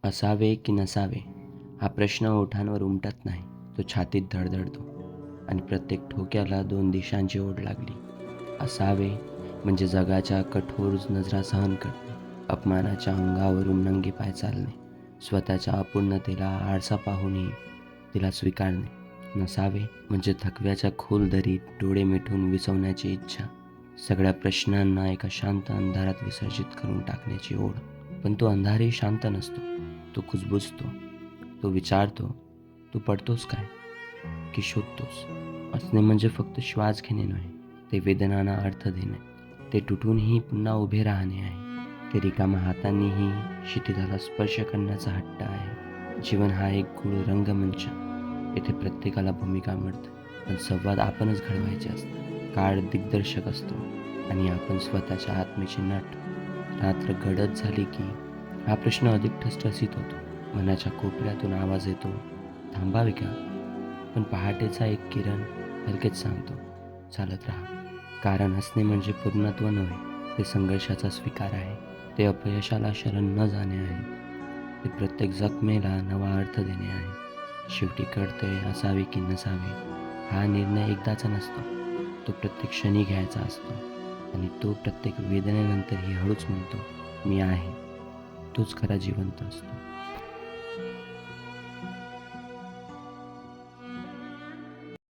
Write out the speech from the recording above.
असावे की नसावे हा प्रश्न ओठांवर उमटत नाही, तो छातीत धडधडतो आणि प्रत्येक ठोक्याला दोन दिशांची ओढ लागली. असावे म्हणजे जगाच्या कठोर नजरा सहन करणे, अपमानाच्या अंगावरून नंगे पाय चालणे, स्वतःच्या अपूर्णतेला आरसा पाहूनही तिला स्वीकारणे. नसावे म्हणजे थकव्याच्या खोल दरीत डोळे मिटून विसवण्याची इच्छा, सगळ्या प्रश्नांना एका शांत अंधारात विसर्जित करून टाकण्याची ओढ. पण तो अंधारही शांत नसतो, तो कुजबुजतो, तो विचारतो, तू पडतोस काय की शोधतोस? असणे म्हणजे फक्त श्वास घेणे नव्हे, ते वेदनांना अर्थ देणे, ते तुटूनही पुन्हा उभे राहणे आहे, ते रिकाम्या हातांनीही क्षितिजाला स्पर्श करण्याचा हट्ट आहे. जीवन हा एक गूढ रंगमंच, येथे प्रत्येकाला भूमिका मिळते, पण संवाद आपणच घडवायचे असतात. काळ दिग्दर्शक असतो आणि आपण स्वतःच्या आत्मेचे नट. रात्र गडद झाली की हा प्रश्न अधिक ठसठसीत होतो. मनाच्या कोपऱ्यातून आवाज येतो, थांबावे का? पण पहाटेचा एक किरण हलकेच सांगतो, चालत राहा. कारण हसणे म्हणजे पूर्णत्व नव्हे, ते संघर्षाचा स्वीकार आहे, ते अपयशाला शरण न जाणे आहे, ते प्रत्येक जखमेला नवा अर्थ देणे आहे. शेवटी कळते असावे की नसावे हा निर्णय एकदाचा नसतो, तो प्रत्येक क्षणी घ्यायचा असतो आणि तो प्रत्येक वेदनेनंतरही हळूच म्हणतो, मी आहे. तोच खरा जिवंत असतो.